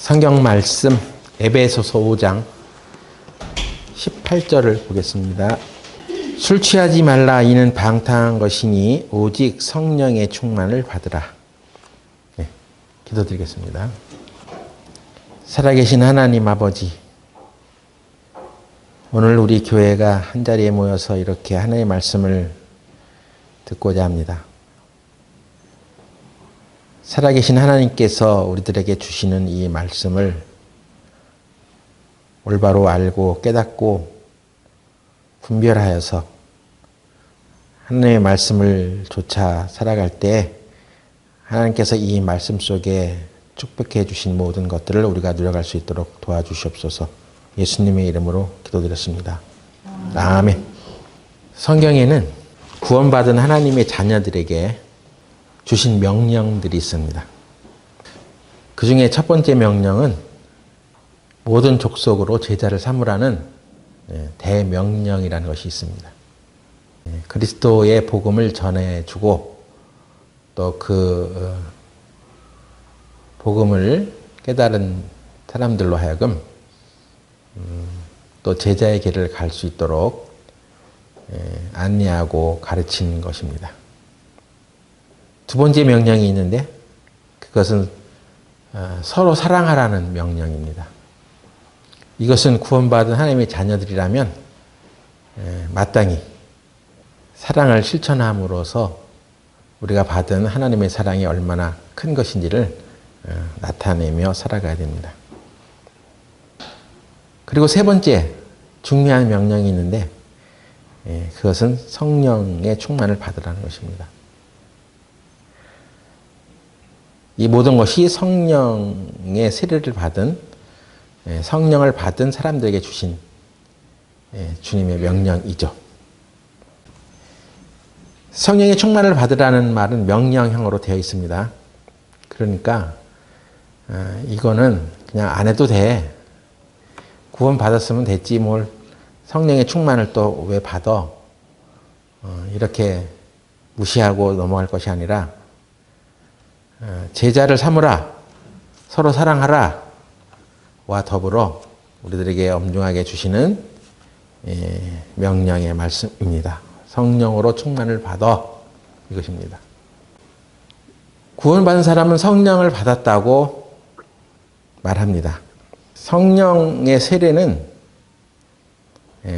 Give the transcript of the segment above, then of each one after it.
성경 말씀 에베소서 5장 18절을 보겠습니다. 술 취하지 말라. 이는 방탕한 것이니 오직 성령의 충만을 받으라. 네, 기도드리겠습니다. 살아계신 하나님 아버지, 오늘 우리 교회가 한자리에 모여서 이렇게 하나님의 말씀을 듣고자 합니다. 살아계신 하나님께서 우리들에게 주시는 이 말씀을 올바로 알고 깨닫고 분별하여서 하나님의 말씀을 좇아 살아갈 때 하나님께서 이 말씀 속에 축복해 주신 모든 것들을 우리가 누려갈 수 있도록 도와주시옵소서. 예수님의 이름으로 기도드렸습니다. 아멘. 성경에는 구원받은 하나님의 자녀들에게 주신 명령들이 있습니다. 그 중에 첫 번째 명령은 모든 족속으로 제자를 삼으라는 대명령이라는 것이 있습니다. 그리스도의 복음을 전해주고 또 그 복음을 깨달은 사람들로 하여금 또 제자의 길을 갈 수 있도록 안내하고 가르치는 것입니다. 두 번째 명령이 있는데 그것은 서로 사랑하라는 명령입니다. 이것은 구원받은 하나님의 자녀들이라면 마땅히 사랑을 실천함으로써 우리가 받은 하나님의 사랑이 얼마나 큰 것인지를 나타내며 살아가야 됩니다. 그리고 세 번째 중요한 명령이 있는데 그것은 성령의 충만을 받으라는 것입니다. 이 모든 것이 성령의 세례를 받은 성령을 받은 사람들에게 주신 주님의 명령이죠. 성령의 충만을 받으라는 말은 명령형으로 되어 있습니다. 그러니까 이거는 그냥 안 해도 돼. 구원 받았으면 됐지 뭘 성령의 충만을 또 왜 받아? 이렇게 무시하고 넘어갈 것이 아니라 제자를 삼으라, 서로 사랑하라 와 더불어 우리들에게 엄중하게 주시는 명령의 말씀입니다. 성령으로 충만을 받아 이것입니다. 구원받은 사람은 성령을 받았다고 말합니다. 성령의 세례는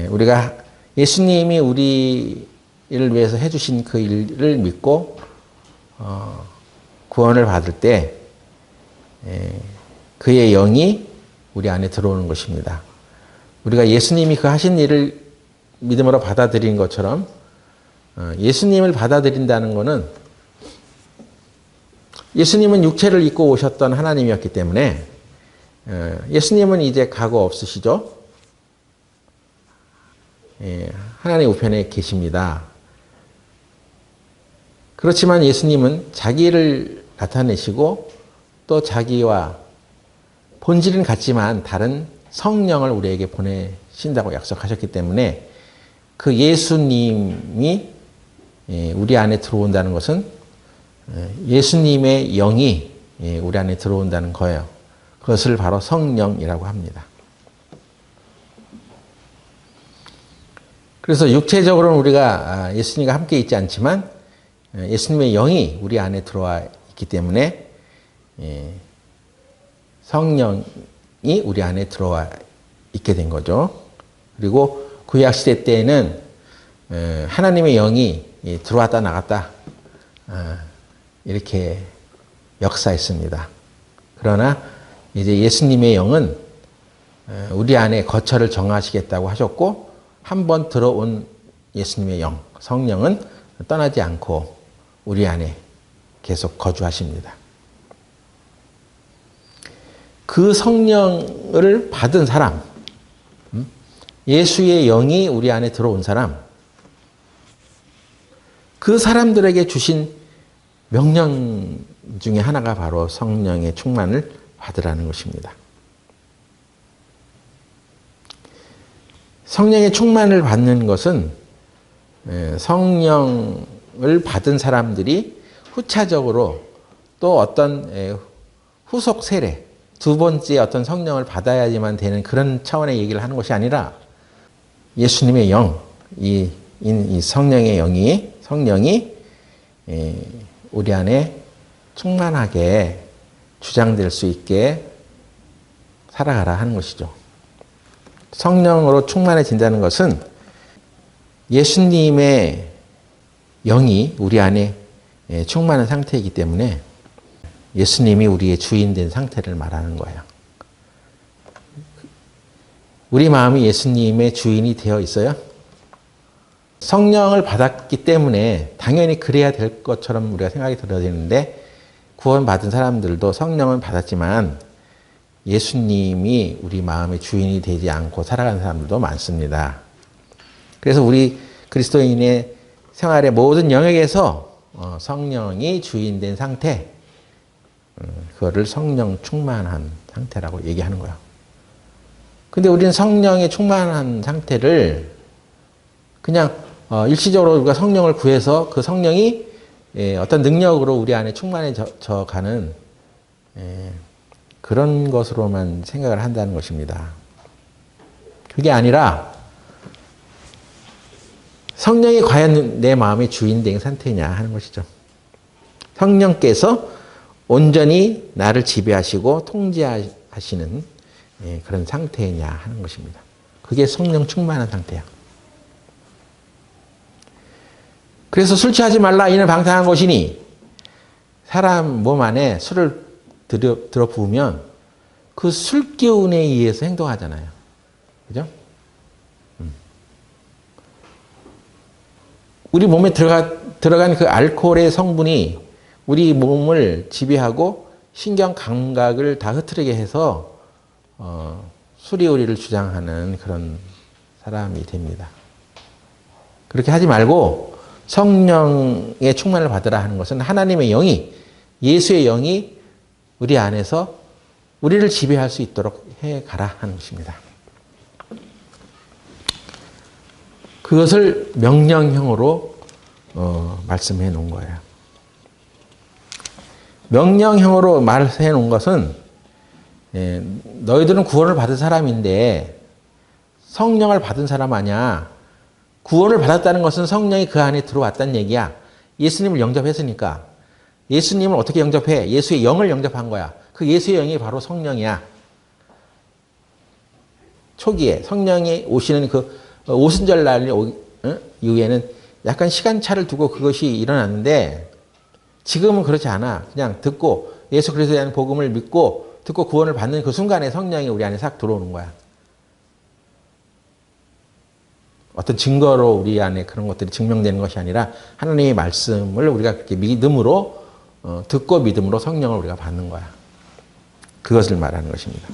우리가 예수님이 우리를 위해서 해주신 그 일을 믿고 구원을 받을 때 그의 영이 우리 안에 들어오는 것입니다. 우리가 예수님이 그 하신 일을 믿음으로 받아들인 것처럼 예수님을 받아들인다는 것은 예수님은 육체를 입고 오셨던 하나님이었기 때문에 예수님은 이제 과거 없으시죠? 하나님 우편에 계십니다. 그렇지만 예수님은 자기를 나타내시고 또 자기와 본질은 같지만 다른 성령을 우리에게 보내신다고 약속하셨기 때문에 그 예수님이 우리 안에 들어온다는 것은 예수님의 영이 우리 안에 들어온다는 거예요. 그것을 바로 성령이라고 합니다. 그래서 육체적으로는 우리가 예수님과 함께 있지 않지만 예수님의 영이 우리 안에 들어와 있기 때문에 성령이 우리 안에 들어와 있게 된 거죠. 그리고 구약시대 때에는 하나님의 영이 들어왔다 나갔다 이렇게 역사했습니다. 그러나 이제 예수님의 영은 우리 안에 거처를 정하시겠다고 하셨고 한번 들어온 예수님의 영, 성령은 떠나지 않고 우리 안에 계속 거주하십니다. 그 성령을 받은 사람, 예수의 영이 우리 안에 들어온 사람, 그 사람들에게 주신 명령 중에 하나가 바로 성령의 충만을 받으라는 것입니다. 성령의 충만을 받는 것은 성령을 받은 사람들이 후차적으로 또 어떤 후속 세례, 두 번째 어떤 성령을 받아야지만 되는 그런 차원의 얘기를 하는 것이 아니라 예수님의 영, 이 성령의 성령이 우리 안에 충만하게 주장될 수 있게 살아가라 하는 것이죠. 성령으로 충만해진다는 것은 예수님의 영이 우리 안에 충만한 상태이기 때문에 예수님이 우리의 주인 된 상태를 말하는 거예요. 우리 마음이 예수님의 주인이 되어 있어요? 성령을 받았기 때문에 당연히 그래야 될 것처럼 우리가 생각이 들어야 되는데 구원받은 사람들도 성령은 받았지만 예수님이 우리 마음의 주인이 되지 않고 살아가는 사람들도 많습니다. 그래서 우리 그리스도인의 생활의 모든 영역에서 성령이 주인 된 상태, 그거를 성령 충만한 상태라고 얘기하는 거예요. 근데 우리는 성령의 충만한 상태를 그냥 일시적으로 우리가 성령을 구해서 그 성령이 어떤 능력으로 우리 안에 충만해져 가는 그런 것으로만 생각을 한다는 것입니다. 그게 아니라 성령이 과연 내 마음의 주인 된 상태냐 하는 것이죠. 성령께서 온전히 나를 지배하시고 통제하시는 그런 상태냐 하는 것입니다. 그게 성령 충만한 상태야. 그래서 술 취하지 말라 이는 방탕한 것이니 사람 몸 안에 술을 들어 부으면 그 술 기운에 의해서 행동하잖아요. 그죠? 우리 몸에 들어간 그 알코올의 성분이 우리 몸을 지배하고 신경 감각을 다 흐트러게 해서 술이 우리를 주장하는 그런 사람이 됩니다. 그렇게 하지 말고 성령의 충만을 받으라 하는 것은 하나님의 영이, 예수의 영이 우리 안에서 우리를 지배할 수 있도록 해가라 하는 것입니다. 그것을 명령형으로 말씀해 놓은 거예요. 명령형으로 말해 놓은 것은 너희들은 구원을 받은 사람인데 성령을 받은 사람 아니야. 구원을 받았다는 것은 성령이 그 안에 들어왔다는 얘기야. 예수님을 영접했으니까. 예수님을 어떻게 영접해? 예수의 영을 영접한 거야. 그 예수의 영이 바로 성령이야. 초기에 성령이 오시는 그 오순절 날 이후에는 약간 시간차를 두고 그것이 일어났는데 지금은 그렇지 않아. 그냥 듣고 예수 그리스도에 대한 복음을 믿고 듣고 구원을 받는 그 순간에 성령이 우리 안에 싹 들어오는 거야. 어떤 증거로 우리 안에 그런 것들이 증명되는 것이 아니라 하나님의 말씀을 우리가 그렇게 믿음으로 듣고 믿음으로 성령을 우리가 받는 거야. 그것을 말하는 것입니다.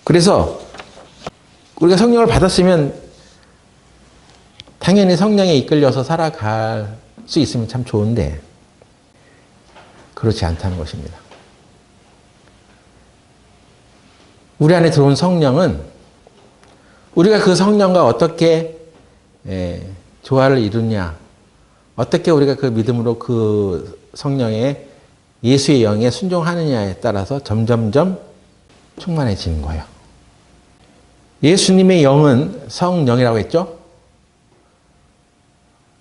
그래서 우리가 성령을 받았으면 당연히 성령에 이끌려서 살아갈 수 있으면 참 좋은데 그렇지 않다는 것입니다. 우리 안에 들어온 성령은 우리가 그 성령과 어떻게 조화를 이루냐, 어떻게 우리가 그 믿음으로 그 성령의 예수의 영에 순종하느냐에 따라서 점점점 충만해지는 거예요. 예수님의 영은 성령이라고 했죠?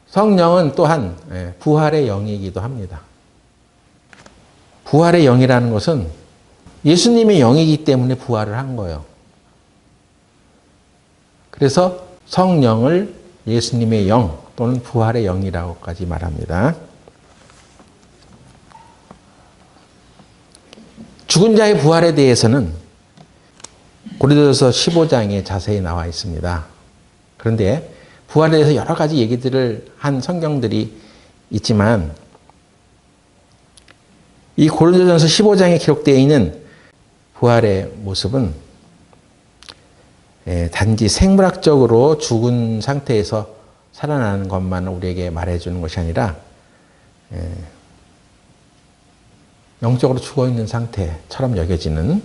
성령은 또한 부활의 영이기도 합니다. 부활의 영이라는 것은 예수님의 영이기 때문에 부활을 한 거예요. 그래서 성령을 예수님의 영 또는 부활의 영이라고까지 말합니다. 죽은 자의 부활에 대해서는 고린도전서 15장에 자세히 나와 있습니다. 그런데 부활에 대해서 여러 가지 얘기들을 한 성경들이 있지만 이 고린도전서 15장에 기록되어 있는 부활의 모습은 단지 생물학적으로 죽은 상태에서 살아나는 것만 우리에게 말해주는 것이 아니라 영적으로 죽어있는 상태처럼 여겨지는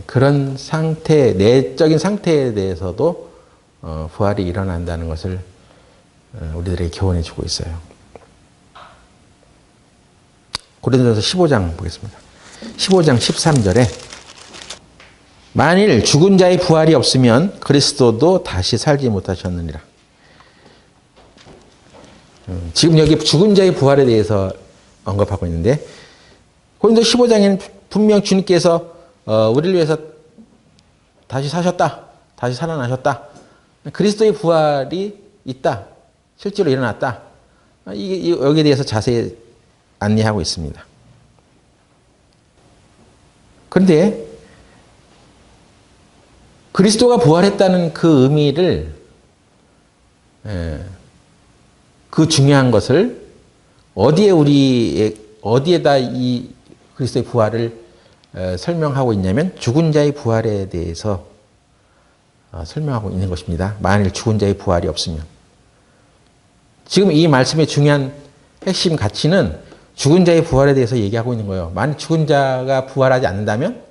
그런 상태, 내적인 상태에 대해서도 부활이 일어난다는 것을 우리들에게 교훈해 주고 있어요. 고린도전서 15장 보겠습니다. 15장 13절에 만일 죽은 자의 부활이 없으면 그리스도도 다시 살지 못하셨느니라. 지금 여기 죽은 자의 부활에 대해서 언급하고 있는데 고린도 15장에는 분명 주님께서 우리를 위해서 다시 사셨다. 다시 살아나셨다. 그리스도의 부활이 있다. 실제로 일어났다. 여기에 대해서 자세히 안내하고 있습니다. 그런데 그리스도가 부활했다는 그 의미를 그 중요한 것을 어디에다 이 그리스도의 부활을 설명하고 있냐면 죽은 자의 부활에 대해서 설명하고 있는 것입니다. 만일 죽은 자의 부활이 없으면. 지금 이 말씀의 중요한 핵심 가치는 죽은 자의 부활에 대해서 얘기하고 있는 거예요. 만일 죽은 자가 부활하지 않는다면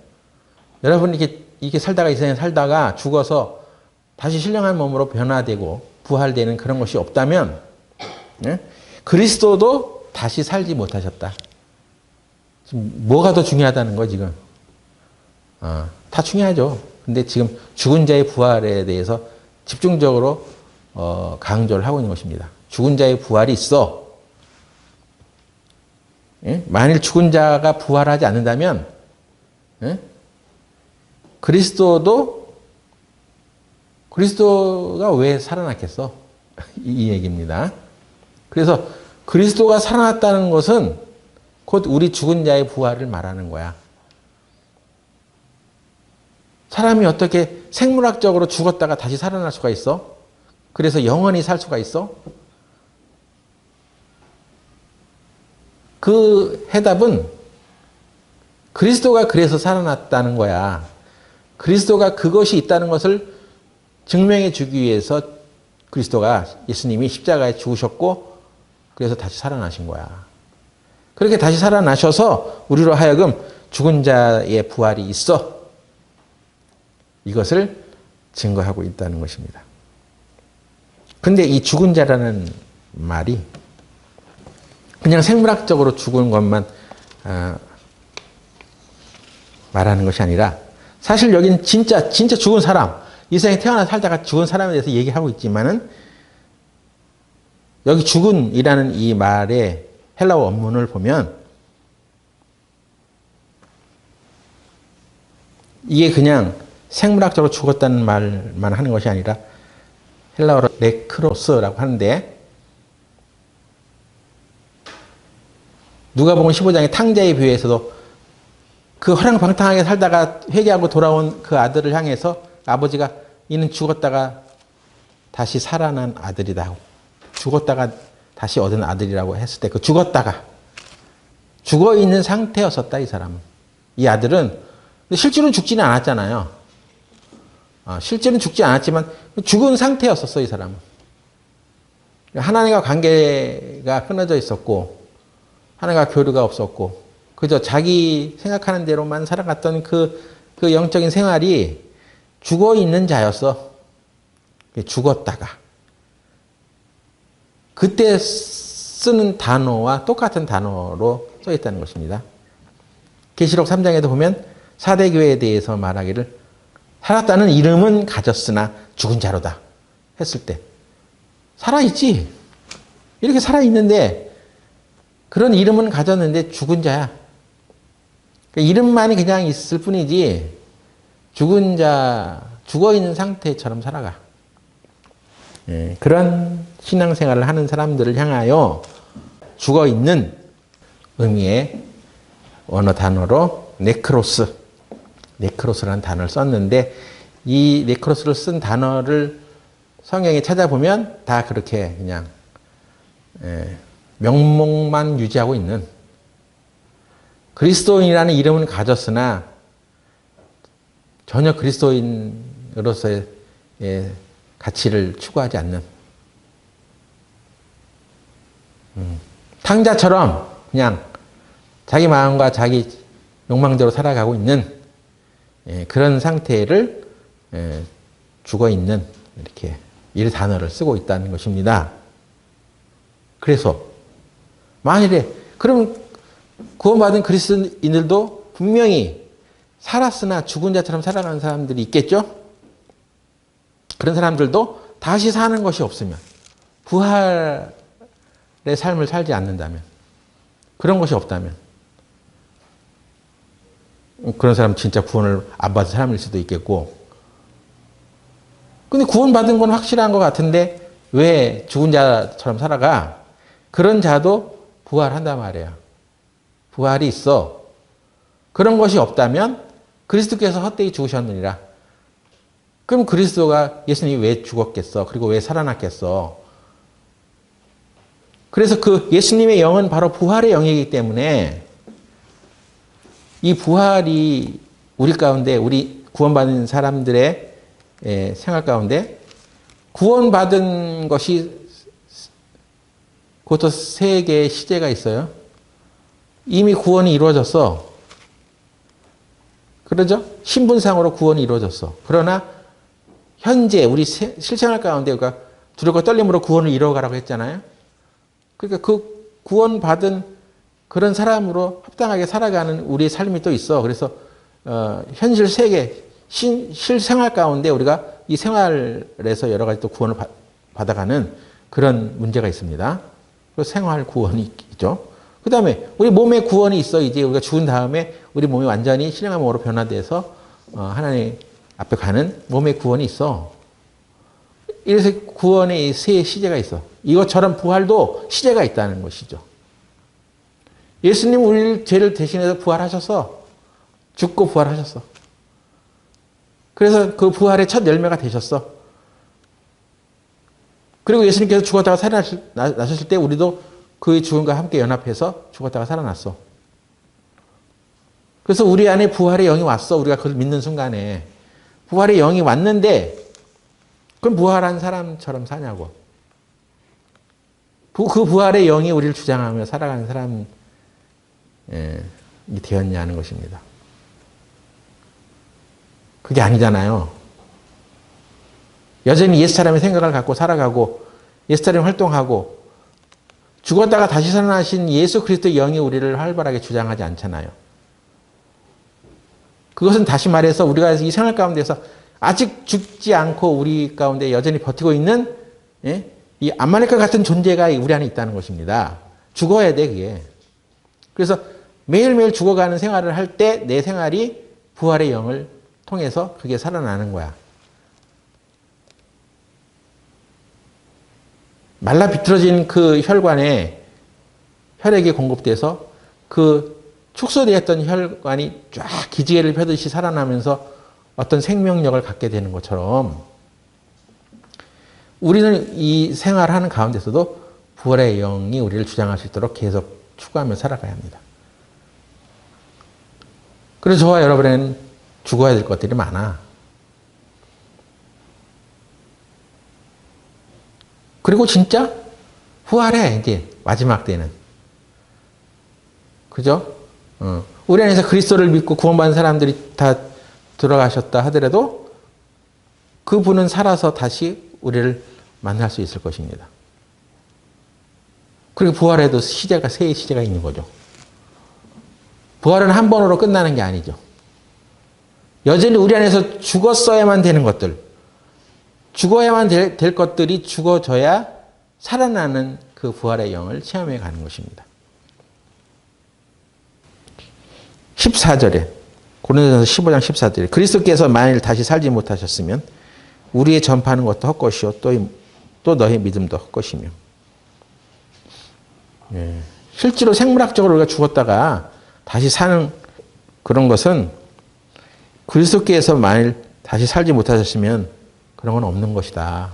여러분 이렇게 살다가 이 세상에 살다가 죽어서 다시 신령한 몸으로 변화되고 부활되는 그런 것이 없다면 그리스도도 다시 살지 못하셨다. 지금 뭐가 더 중요하다는 거 지금? 다 중요하죠. 근데 지금 죽은 자의 부활에 대해서 집중적으로 강조를 하고 있는 것입니다. 죽은 자의 부활이 있어. 만일 죽은 자가 부활하지 않는다면 그리스도가 왜 살아났겠어? 이 얘기입니다. 그래서 그리스도가 살아났다는 것은 곧 우리 죽은 자의 부활을 말하는 거야. 사람이 어떻게 생물학적으로 죽었다가 다시 살아날 수가 있어? 그래서 영원히 살 수가 있어? 그 해답은 그리스도가 그래서 살아났다는 거야. 그리스도가 그것이 있다는 것을 증명해 주기 위해서 그리스도가 예수님이 십자가에 죽으셨고 그래서 다시 살아나신 거야. 그렇게 다시 살아나셔서 우리로 하여금 죽은 자의 부활이 있어. 이것을 증거하고 있다는 것입니다. 근데 이 죽은 자라는 말이 그냥 생물학적으로 죽은 것만 말하는 것이 아니라 사실 여기는 진짜 죽은 사람, 이 세상에 태어나 살다가 죽은 사람에 대해서 얘기하고 있지만은 여기 죽은이라는 이 말의 헬라어 원문을 보면 이게 그냥 생물학적으로 죽었다는 말만 하는 것이 아니라 헬라어로 네크로스라고 하는데 누가복음 15장의 탕자의 비유에서도 그 허랑방탕하게 살다가 회개하고 돌아온 그 아들을 향해서 아버지가 이는 죽었다가 다시 살아난 아들이다. 죽었다가 다시 얻은 아들이라고 했을 때 그 죽었다가 죽어있는 상태였었다 이 사람은. 이 아들은 실제로는 죽지는 않았잖아요. 실제로는 죽지 않았지만 죽은 상태였었어 이 사람은. 하나님과 관계가 끊어져 있었고 하나님과 교류가 없었고 그저 자기 생각하는 대로만 살아갔던 그 영적인 생활이 죽어있는 자였어. 죽었다가. 그때 쓰는 단어와 똑같은 단어로 써 있다는 것입니다. 계시록 3장에도 보면 사대교회에 대해서 말하기를 살았다는 이름은 가졌으나 죽은 자로다 했을 때 살아있지. 이렇게 살아있는데 그런 이름은 가졌는데 죽은 자야. 이름만이 그냥 있을 뿐이지 죽은 자, 죽어있는 상태처럼 살아가. 그런 신앙생활을 하는 사람들을 향하여 죽어있는 의미의 언어 단어로 네크로스라는 단어를 썼는데 이 네크로스를 쓴 단어를 성경에 찾아보면 다 그렇게 그냥 명목만 유지하고 있는 그리스도인이라는 이름은 가졌으나 전혀 그리스도인으로서의 가치를 추구하지 않는 탕자처럼 그냥 자기 마음과 자기 욕망대로 살아가고 있는 그런 상태를 죽어있는 이렇게 이 단어를 쓰고 있다는 것입니다. 그래서 만일에 그럼 구원받은 그리스도인들도 분명히 살았으나 죽은 자처럼 살아가는 사람들이 있겠죠? 그런 사람들도 다시 사는 것이 없으면, 부활의 삶을 살지 않는다면, 그런 것이 없다면, 그런 사람 진짜 구원을 안 받은 사람일 수도 있겠고, 근데 구원받은 건 확실한 것 같은데 왜 죽은 자처럼 살아가? 그런 자도 부활한단 말이에요. 부활이 있어. 그런 것이 없다면 그리스도께서 헛되이 죽으셨느니라. 그럼 그리스도가, 예수님이 왜 죽었겠어? 그리고 왜 살아났겠어? 그래서 그 예수님의 영은 바로 부활의 영이기 때문에 이 부활이 우리 가운데, 우리 구원받은 사람들의 생활 가운데 구원받은 것이, 그것도 세 개의 시제가 있어요. 이미 구원이 이루어졌어. 그러죠? 신분상으로 구원이 이루어졌어. 그러나 현재 우리 실생활 가운데 우리가 두렵고 떨림으로 구원을 이루어가라고 했잖아요. 그러니까 그 구원받은 그런 사람으로 합당하게 살아가는 우리의 삶이 또 있어. 그래서 현실 세계, 실생활 가운데 우리가 이 생활에서 여러 가지 또 구원을 받아가는 그런 문제가 있습니다. 그 생활 구원이 있죠. 그 다음에 우리 몸의 구원이 있어. 이제 우리가 죽은 다음에 우리 몸이 완전히 신령한 몸으로 변화돼서 하나님 앞에 가는 몸의 구원이 있어. 이래서 구원의 세 시제가 있어. 이것처럼 부활도 시제가 있다는 것이죠. 예수님 우리 죄를 대신해서 부활하셔서 죽고 부활하셨어. 그래서 그 부활의 첫 열매가 되셨어. 그리고 예수님께서 죽었다가 살아나셨을 때 우리도 그의 죽음과 함께 연합해서 죽었다가 살아났어. 그래서 우리 안에 부활의 영이 왔어. 우리가 그걸 믿는 순간에. 부활의 영이 왔는데 그럼 부활한 사람처럼 사냐고. 그 부활의 영이 우리를 주장하며 살아가는 사람이 되었냐는 것입니다. 그게 아니잖아요. 여전히 옛사람의 생각을 갖고 살아가고 옛사람이 활동하고 죽었다가 다시 살아나신 예수 그리스도의 영이 우리를 활발하게 주장하지 않잖아요. 그것은 다시 말해서 우리가 이 생활 가운데서 아직 죽지 않고 우리 가운데 여전히 버티고 있는 이 아말렉과 같은 존재가 우리 안에 있다는 것입니다. 죽어야 돼, 그게. 그래서 매일매일 죽어가는 생활을 할 때 내 생활이 부활의 영을 통해서 그게 살아나는 거야. 말라 비틀어진 그 혈관에 혈액이 공급돼서 그 축소되었던 혈관이 쫙 기지개를 펴듯이 살아나면서 어떤 생명력을 갖게 되는 것처럼 우리는 이 생활하는 가운데서도 부활의 영이 우리를 주장할 수 있도록 계속 추구하며 살아가야 합니다. 그래서 저와 여러분에는 죽어야 될 것들이 많아. 그리고 진짜 부활해, 이제 마지막 때는. 그죠? 우리 안에서 그리스도를 믿고 구원받은 사람들이 다 들어가셨다 하더라도 그분은 살아서 다시 우리를 만날 수 있을 것입니다. 그리고 부활에도 시제가, 세 시제가 있는 거죠. 부활은 한 번으로 끝나는 게 아니죠. 여전히 우리 안에서 죽었어야만 되는 것들, 죽어야만 될 것들이 죽어져야 살아나는 그 부활의 영을 체험해 가는 것입니다. 14절에, 고린도전서 15장 14절에 그리스도께서 만일 다시 살지 못하셨으면 우리의 전파하는 것도 헛것이요 또 너의 믿음도 헛것이며. 실제로 생물학적으로 우리가 죽었다가 다시 사는 그런 것은 그리스도께서 만일 다시 살지 못하셨으면 그런 건 없는 것이다.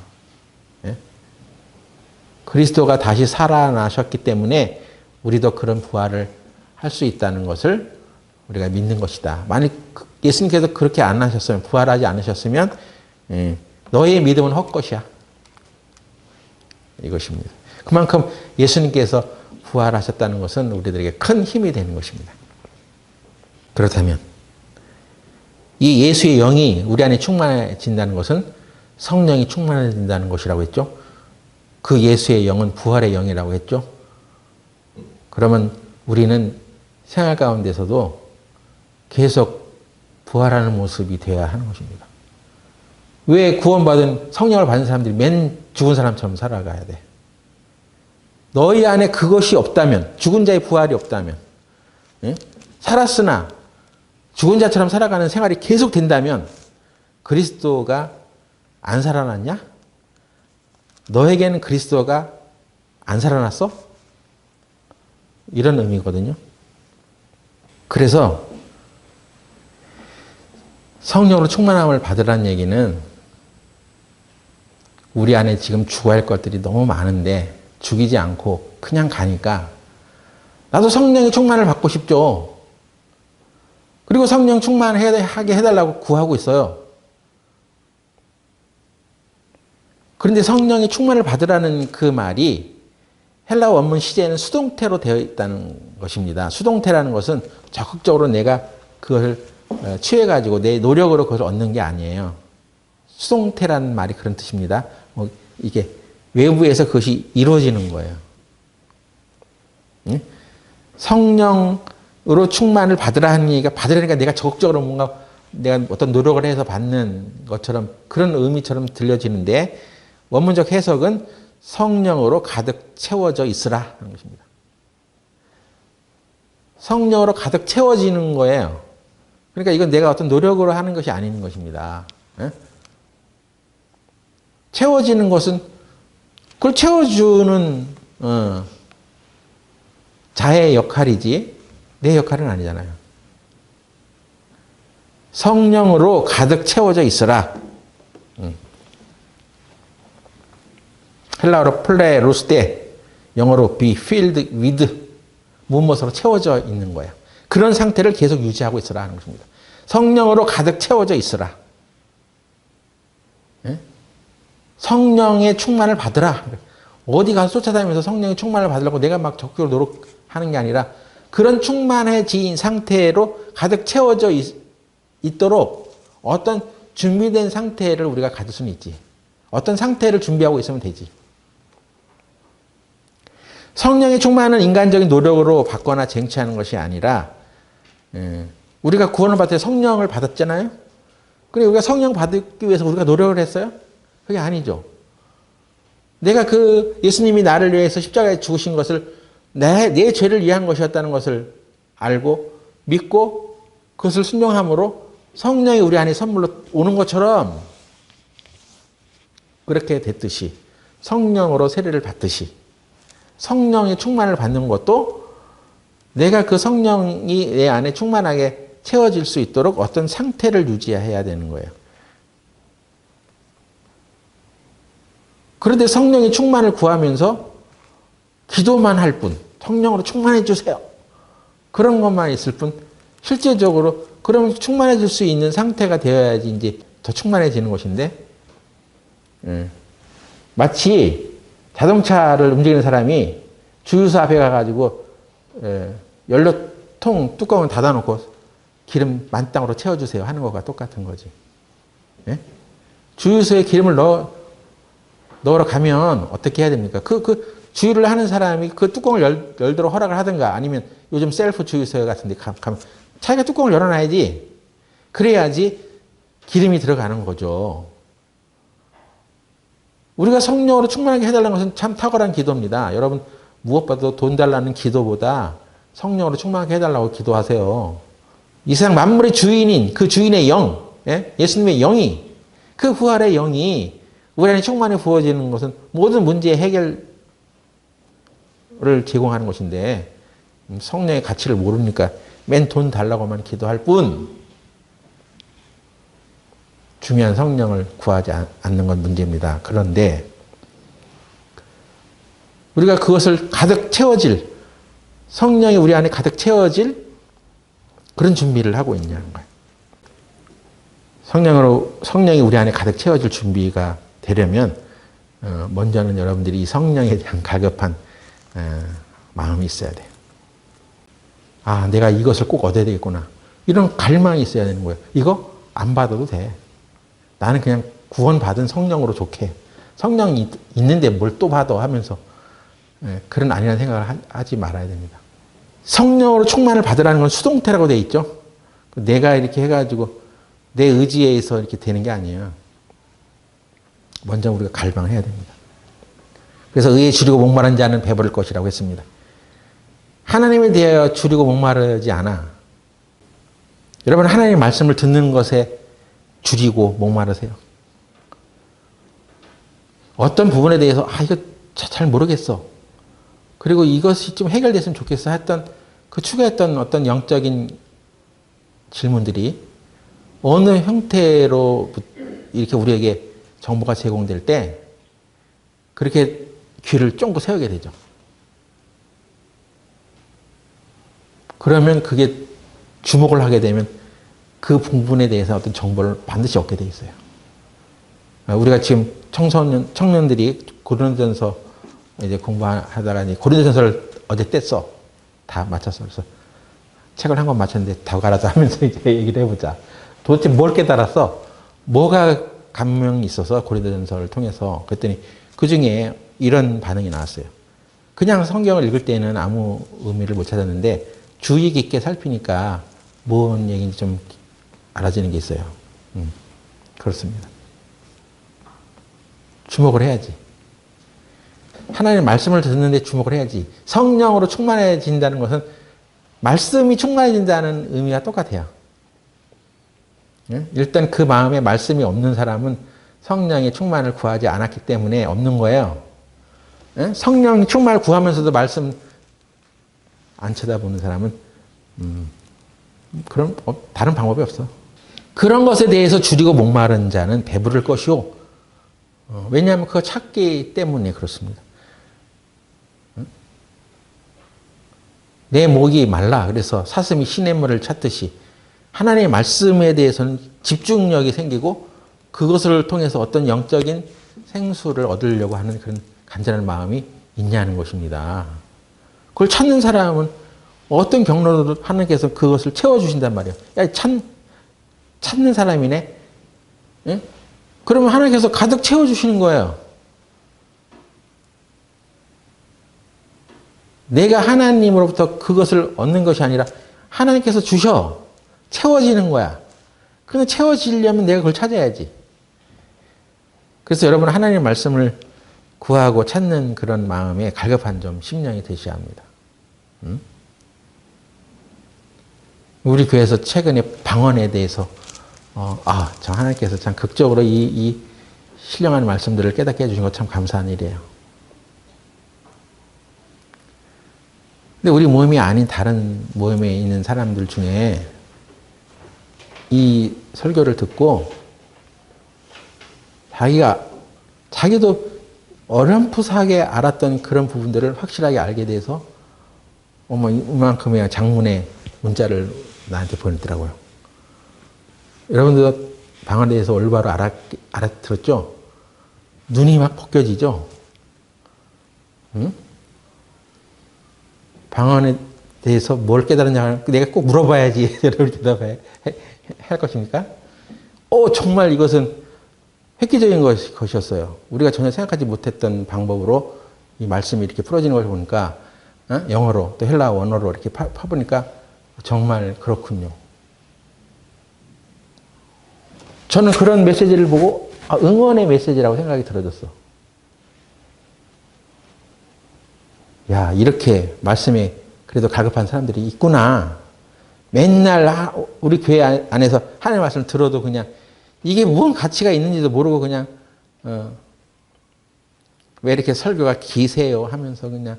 그리스도가 다시 살아나셨기 때문에 우리도 그런 부활을 할 수 있다는 것을 우리가 믿는 것이다. 만약 예수님께서 그렇게 안 하셨으면, 부활하지 않으셨으면 너의 믿음은 헛것이야. 이것입니다. 그만큼 예수님께서 부활하셨다는 것은 우리들에게 큰 힘이 되는 것입니다. 그렇다면 이 예수의 영이 우리 안에 충만해진다는 것은 성령이 충만해진다는 것이라고 했죠. 그 예수의 영은 부활의 영이라고 했죠. 그러면 우리는 생활 가운데서도 계속 부활하는 모습이 되어야 하는 것입니다. 왜 구원받은 성령을 받은 사람들이 맨 죽은 사람처럼 살아가야 돼? 너희 안에 그것이 없다면, 죽은 자의 부활이 없다면, 예? 살았으나 죽은 자처럼 살아가는 생활이 계속 된다면 그리스도가 안 살아났냐? 너에게는 그리스도가 안 살아났어? 이런 의미거든요. 그래서 성령으로 충만함을 받으라는 얘기는 우리 안에 지금 죽어야 할 것들이 너무 많은데 죽이지 않고 그냥 가니까 나도 성령의 충만을 받고 싶죠. 그리고 성령 충만하게 해달라고 구하고 있어요. 그런데 성령의 충만을 받으라는 그 말이 헬라 원문 시제에는 수동태로 되어 있다는 것입니다. 수동태라는 것은 적극적으로 내가 그것을 취해가지고 내 노력으로 그것을 얻는 게 아니에요. 수동태라는 말이 그런 뜻입니다. 이게 외부에서 그것이 이루어지는 거예요. 성령으로 충만을 받으라 하는 얘기가 받으라니까 내가 적극적으로 뭔가 내가 어떤 노력을 해서 받는 것처럼 그런 의미처럼 들려지는데 원문적 해석은 성령으로 가득 채워져 있으라 하는 것입니다. 성령으로 가득 채워지는 거예요. 그러니까 이건 내가 어떤 노력으로 하는 것이 아닌 것입니다. 채워지는 것은 그걸 채워주는 자의 역할이지 내 역할은 아니잖아요. 성령으로 가득 채워져 있으라. 헬라어로 플레루스테, 영어로 be filled with, 무엇으로 채워져 있는 거예요. 그런 상태를 계속 유지하고 있으라 하는 것입니다. 성령으로 가득 채워져 있으라. 성령의 충만을 받으라. 어디 가서 쫓아다니면서 성령의 충만을 받으려고 내가 막 적극적으로 노력하는 게 아니라 그런 충만해진 상태로 가득 채워져 있도록 어떤 준비된 상태를 우리가 가질 수는 있지. 어떤 상태를 준비하고 있으면 되지. 성령의 충만은 인간적인 노력으로 받거나 쟁취하는 것이 아니라 우리가 구원을 받을 때 성령을 받았잖아요. 그런데 우리가 성령 받기 위해서 우리가 노력을 했어요? 그게 아니죠. 내가 그 예수님이 나를 위해서 십자가에 죽으신 것을 내 죄를 위한 것이었다는 것을 알고 믿고 그것을 순종함으로 성령이 우리 안에 선물로 오는 것처럼 그렇게 됐듯이 성령으로 세례를 받듯이 성령의 충만을 받는 것도 내가 그 성령이 내 안에 충만하게 채워질 수 있도록 어떤 상태를 유지해야 되는 거예요. 그런데 성령의 충만을 구하면서 기도만 할 뿐, 성령으로 충만해 주세요. 그런 것만 있을 뿐, 실제적으로 그러면 충만해질 수 있는 상태가 되어야지 이제 더 충만해지는 것인데, 마치 자동차를 움직이는 사람이 주유소 앞에 가가지고 연료통 뚜껑을 닫아놓고 기름 만땅으로 채워주세요 하는 것과 똑같은 거지. 예? 주유소에 기름을 넣으러 가면 어떻게 해야 됩니까? 그 주유를 하는 사람이 그 뚜껑을 열도록 허락을 하든가 아니면 요즘 셀프 주유소 같은 데 가면 자기가 뚜껑을 열어놔야지. 그래야지 기름이 들어가는 거죠. 우리가 성령으로 충만하게 해달라는 것은 참 탁월한 기도입니다. 여러분 무엇보다도 돈 달라는 기도보다 성령으로 충만하게 해달라고 기도하세요. 이 세상 만물의 주인인 그 주인의 영, 예수님의 영이 그 부활의 영이 우리 안에 충만히 부어지는 것은 모든 문제의 해결을 제공하는 것인데 성령의 가치를 모르니까 맨 돈 달라고만 기도할 뿐 중요한 성령을 구하지 않는 건 문제입니다. 그런데 우리가 그것을 가득 채워질 성령이 우리 안에 가득 채워질 그런 준비를 하고 있냐는 거예요. 성령이 우리 안에 가득 채워질 준비가 되려면 먼저는 여러분들이 이 성령에 대한 가급한 마음이 있어야 돼요. 아, 내가 이것을 꼭 얻어야 되겠구나. 이런 갈망이 있어야 되는 거예요. 이거 안 받아도 돼. 나는 그냥 구원받은 성령으로 좋게. 성령이 있는데 뭘 또 받아 하면서 그런 아니라는 생각을 하지 말아야 됩니다. 성령으로 충만을 받으라는 건 수동태라고 돼 있죠. 내가 이렇게 해가지고 내 의지에 의해서 이렇게 되는 게 아니에요. 먼저 우리가 갈망해야 됩니다. 그래서 의에 줄이고 목마른 자는 배부를 것이라고 했습니다. 하나님에 대하여 줄이고 목마르지 않아. 여러분 하나님의 말씀을 듣는 것에 줄이고 목마르세요. 어떤 부분에 대해서 이거 잘 모르겠어. 그리고 이것이 좀 해결됐으면 좋겠어 했던 그 추구했던 어떤 영적인 질문들이 어느 형태로 이렇게 우리에게 정보가 제공될 때 그렇게 귀를 쫑긋 세우게 되죠. 그러면 그게 주목을 하게 되면 그 부분에 대해서 어떤 정보를 반드시 얻게 돼 있어요. 우리가 지금 청년들이 고린도전서 이제 공부하다가 고린도전서를 어제 뗐어. 다 맞췄어. 그래서 책을 한 권 맞췄는데 다 갈아서 하면서 이제 얘기를 해보자. 도대체 뭘 깨달았어? 뭐가 감명이 있어서 고린도전서를 통해서 그랬더니 그 중에 이런 반응이 나왔어요. 그냥 성경을 읽을 때는 아무 의미를 못 찾았는데 주의 깊게 살피니까 뭔 얘기인지 좀 알아지는 게 있어요. 그렇습니다. 주목을 해야지. 하나님의 말씀을 듣는데 주목을 해야지. 성령으로 충만해진다는 것은 말씀이 충만해진다는 의미가 똑같아요. 일단 그 마음에 말씀이 없는 사람은 성령의 충만을 구하지 않았기 때문에 없는 거예요. 성령 충만을 구하면서도 말씀 안 쳐다보는 사람은 그럼 다른 방법이 없어. 그런 것에 대해서 줄이고 목마른 자는 배부를 것이요. 왜냐하면 그거 찾기 때문에 그렇습니다. 내 목이 말라. 그래서 사슴이 시냇물을 찾듯이 하나님의 말씀에 대해서는 집중력이 생기고 그것을 통해서 어떤 영적인 생수를 얻으려고 하는 그런 간절한 마음이 있냐는 것입니다. 그걸 찾는 사람은 어떤 경로로 하나님께서 그것을 채워주신단 말이에요. 야, 찾는 사람이네? 예? 그러면 하나님께서 가득 채워주시는 거예요. 내가 하나님으로부터 그것을 얻는 것이 아니라 하나님께서 주셔. 채워지는 거야. 근데 채워지려면 내가 그걸 찾아야지. 그래서 여러분 하나님의 말씀을 구하고 찾는 그런 마음에 갈급한 좀 심령이 되셔야 합니다. 우리 교회에서 최근에 방언에 대해서 저 하나님께서 참 극적으로 이 신령한 말씀들을 깨닫게 해주신 것 참 감사한 일이에요. 근데 우리 모임이 아닌 다른 모임에 있는 사람들 중에 이 설교를 듣고 자기도 어렴풋하게 알았던 그런 부분들을 확실하게 알게 돼서 이만큼의 장문의 문자를 나한테 보냈더라고요. 여러분들도 방언에 대해서 올바로 알아들었죠? 눈이 막 벗겨지죠? 응? 방언에 대해서 뭘 깨달았냐 내가 꼭 물어봐야지 여러분이 대답해야 할 것입니까? 정말 이것은 획기적인 것이었어요. 우리가 전혀 생각하지 못했던 방법으로 이 말씀이 이렇게 풀어지는 걸 보니까 영어로 또 헬라어 원어로 이렇게 파보니까 정말 그렇군요. 저는 그런 메시지를 보고 응원의 메시지라고 생각이 들어졌어. 야, 이렇게 말씀에 그래도 갈급한 사람들이 있구나. 맨날 우리 교회 안에서 하나님의 말씀을 들어도 그냥 이게 무슨 가치가 있는지도 모르고 그냥 왜 이렇게 설교가 기세요 하면서 그냥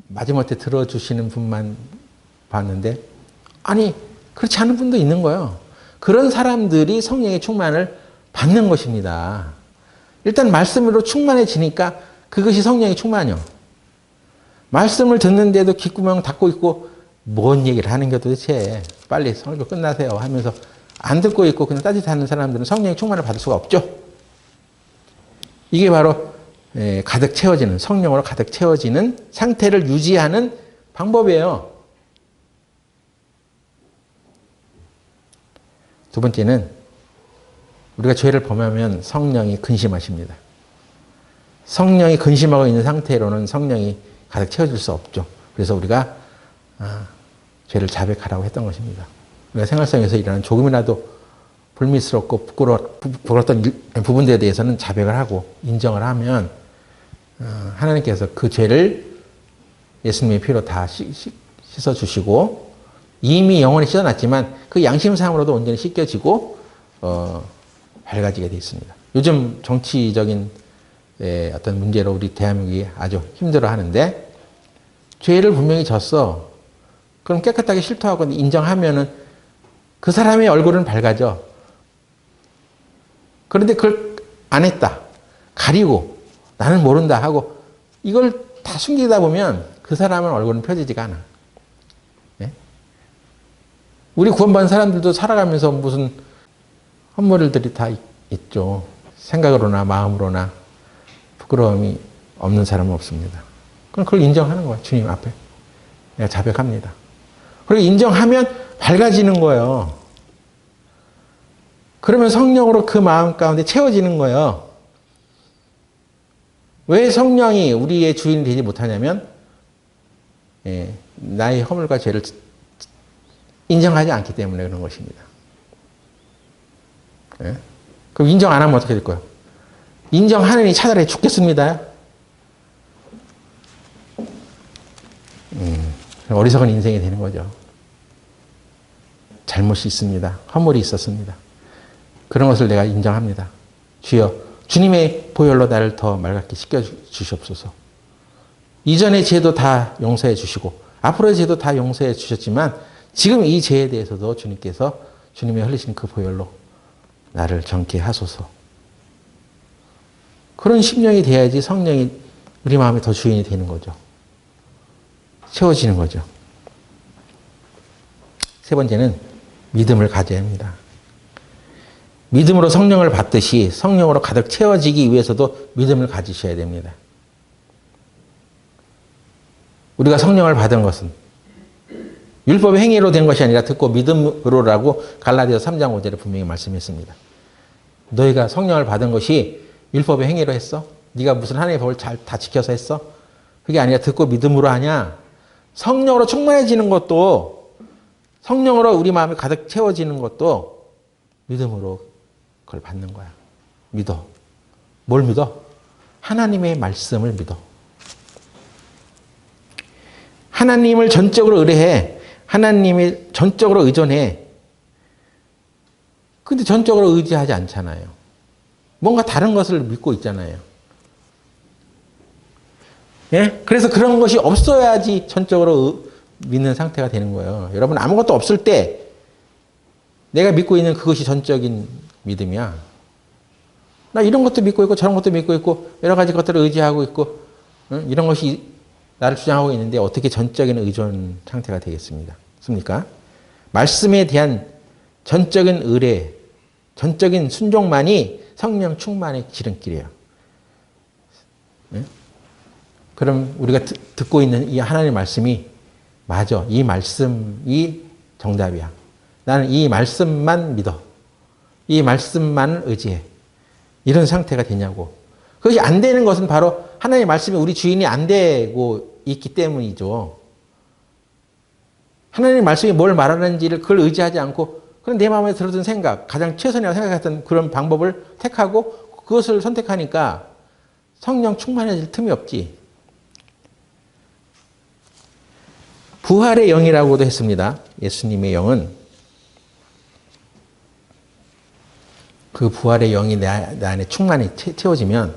마지못해 들어주시는 분만 봤는데 아니 그렇지 않은 분도 있는 거예요. 그런 사람들이 성령의 충만을 받는 것입니다. 일단 말씀으로 충만해지니까 그것이 성령의 충만이요. 말씀을 듣는데도 귓구멍 닫고 있고 뭔 얘기를 하는 게 도대체 빨리 설교 끝나세요 하면서 안 듣고 있고 그냥 따뜻하는 사람들은 성령의 충만을 받을 수가 없죠. 이게 바로 가득 채워지는 성령으로 가득 채워지는 상태를 유지하는 방법이에요. 두 번째는 우리가 죄를 범하면 성령이 근심하십니다. 성령이 근심하고 있는 상태로는 성령이 가득 채워질 수 없죠. 그래서 우리가 죄를 자백하라고 했던 것입니다. 우리가 생활성에서 일어나는 조금이라도 불미스럽고 부끄러웠던 부분들에 대해서는 자백을 하고 인정을 하면 하나님께서 그 죄를 예수님의 피로 다 씻어주시고 이미 영원히 씻어놨지만 그 양심상으로도 온전히 씻겨지고 밝아지게 되어 있습니다. 요즘 정치적인 어떤 문제로 우리 대한민국이 아주 힘들어하는데 죄를 분명히 졌어. 그럼 깨끗하게 실토하고 인정하면은 그 사람의 얼굴은 밝아져. 그런데 그걸 안 했다. 가리고 나는 모른다 하고 이걸 다 숨기다 보면 그 사람은 얼굴은 펴지지가 않아. 네? 우리 구원받은 사람들도 살아가면서 무슨 헛물들이 다 있죠. 생각으로나 마음으로나 부끄러움이 없는 사람은 없습니다. 그럼 그걸 인정하는 거예요. 주님 앞에. 내가 자백합니다. 그리고 인정하면 밝아지는 거예요. 그러면 성령으로 그 마음 가운데 채워지는 거예요. 왜 성령이 우리의 주인이 되지 못하냐면 나의 허물과 죄를 인정하지 않기 때문에 그런 것입니다. 그럼 인정 안 하면 어떻게 될 거예요? 인정하느니 차라리 죽겠습니다. 어리석은 인생이 되는 거죠. 잘못이 있습니다. 허물이 있었습니다. 그런 것을 내가 인정합니다. 주여, 주님의 보혈로 나를 더 맑게 씻겨주시옵소서. 이전의 죄도 다 용서해 주시고 앞으로의 죄도 다 용서해 주셨지만 지금 이 죄에 대해서도 주님께서 주님의 흘리신 그 보혈로 나를 정케 하소서. 그런 심령이 돼야지 성령이 우리 마음에 더 주인이 되는 거죠. 채워지는 거죠. 세 번째는 믿음을 가져야 합니다. 믿음으로 성령을 받듯이 성령으로 가득 채워지기 위해서도 믿음을 가지셔야 됩니다. 우리가 성령을 받은 것은 율법의 행위로 된 것이 아니라 듣고 믿음으로라고 갈라디아서 3장 5절에 분명히 말씀했습니다. 너희가 성령을 받은 것이 율법의 행위로 했어? 네가 무슨 하나님의 법을 다 지켜서 했어? 그게 아니라 듣고 믿음으로 하냐? 성령으로 충만해지는 것도 성령으로 우리 마음이 가득 채워지는 것도 믿음으로 그걸 받는 거야. 믿어. 뭘 믿어? 하나님의 말씀을 믿어. 하나님을 전적으로 의뢰해. 하나님이 전적으로 의존해. 근데 전적으로 의지하지 않잖아요. 뭔가 다른 것을 믿고 있잖아요. 예? 그래서 그런 것이 없어야지 전적으로 믿는 상태가 되는 거예요. 여러분, 아무것도 없을 때 내가 믿고 있는 그것이 전적인 믿음이야. 나 이런 것도 믿고 있고 저런 것도 믿고 있고 여러 가지 것들을 의지하고 있고 이런 것이 나를 주장하고 있는데 어떻게 전적인 의존 상태가 되겠습니까? 말씀에 대한 전적인 의뢰, 전적인 순종만이 성령 충만의 지름길이에요. 네? 그럼 우리가 듣고 있는 이 하나님의 말씀이 맞아. 이 말씀이 정답이야. 나는 이 말씀만 믿어. 이 말씀만을 의지해. 이런 상태가 되냐고. 그것이 안 되는 것은 바로 하나님의 말씀이 우리 주인이 안 되고 있기 때문이죠. 하나님의 말씀이 뭘 말하는지를 그걸 의지하지 않고 그런 내 마음에 들어든 생각, 가장 최선이라고 생각했던 그런 방법을 택하고 그것을 선택하니까 성령 충만해질 틈이 없지. 부활의 영이라고도 했습니다. 예수님의 영은 그 부활의 영이 내 안에 충만히 채워지면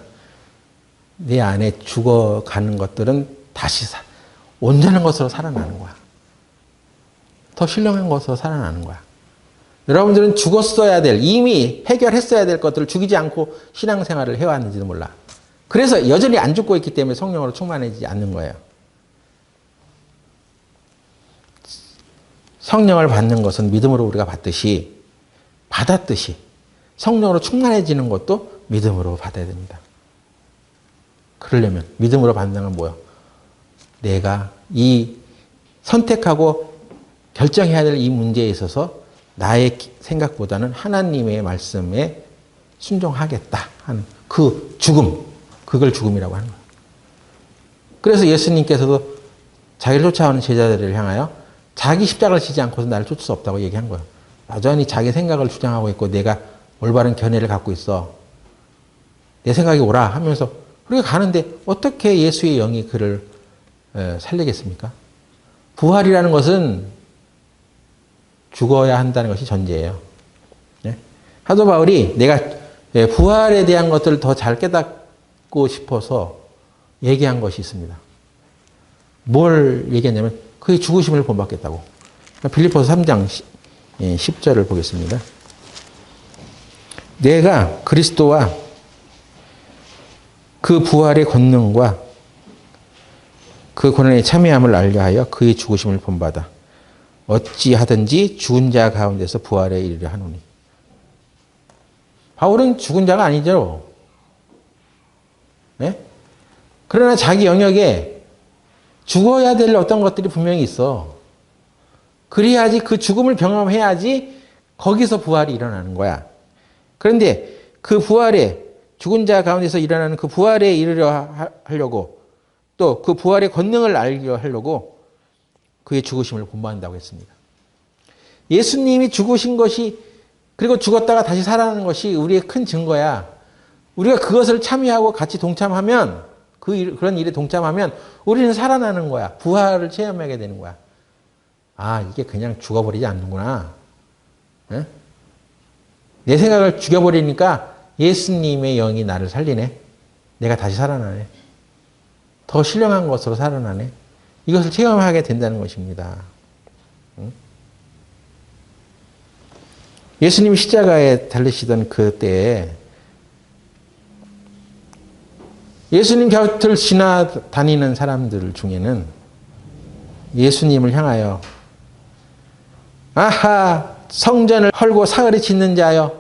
내 안에 죽어가는 것들은 다시 온전한 것으로 살아나는 거야. 더 신령한 것으로 살아나는 거야. 여러분들은 죽었어야 될, 이미 해결했어야 될 것들을 죽이지 않고 신앙생활을 해왔는지도 몰라. 그래서 여전히 안 죽고 있기 때문에 성령으로 충만해지지 않는 거예요. 성령을 받는 것은 믿음으로 우리가 받았듯이 성령으로 충만해지는 것도 믿음으로 받아야 됩니다. 그러려면 믿음으로 받는 건 뭐예요? 내가 이 선택하고 결정해야 될 이 문제에 있어서 나의 생각보다는 하나님의 말씀에 순종하겠다 하는 그 죽음, 그걸 죽음이라고 하는 거예요. 그래서 예수님께서도 자기를 쫓아오는 제자들을 향하여 자기 십자가를 지지 않고서 나를 쫓을 수 없다고 얘기한 거예요. 여전히 자기 생각을 주장하고 있고 내가 올바른 견해를 갖고 있어. 내 생각이 옳아 하면서 그렇게 가는데 어떻게 예수의 영이 그를 살리겠습니까? 부활이라는 것은 죽어야 한다는 것이 전제예요. 사도 바울이 내가 부활에 대한 것들을 더 잘 깨닫고 싶어서 얘기한 것이 있습니다. 뭘 얘기했냐면 그의 죽으심을 본받겠다고. 빌립보서 3장 10절을 보겠습니다. 내가 그리스도와 그 부활의 권능과 그 고난에 참여함을 알려하여 그의 죽으심을 본받아 어찌하든지 죽은 자 가운데서 부활에 이르려 하노니. 바울은 죽은 자가 아니죠. 네? 그러나 자기 영역에 죽어야 될 어떤 것들이 분명히 있어. 그래야지 그 죽음을 경험해야지 거기서 부활이 일어나는 거야. 그런데 그 부활에 죽은 자 가운데서 일어나는 그 부활에 이르려 하려고 또 그 부활의 권능을 알려 하려고 그의 죽으심을 본받는다고 했습니다. 예수님이 죽으신 것이 그리고 죽었다가 다시 살아나는 것이 우리의 큰 증거야. 우리가 그것을 참여하고 같이 동참하면 그런 일에 동참하면 우리는 살아나는 거야. 부활을 체험하게 되는 거야. 아, 이게 그냥 죽어버리지 않는구나. 에? 내 생각을 죽여버리니까 예수님의 영이 나를 살리네. 내가 다시 살아나네. 더 신령한 것으로 살아나네. 이것을 체험하게 된다는 것입니다. 예수님이 십자가에 달리시던 그때에 예수님 곁을 지나다니는 사람들 중에는 예수님을 향하여 아하 성전을 헐고 사흘에 짓는 자여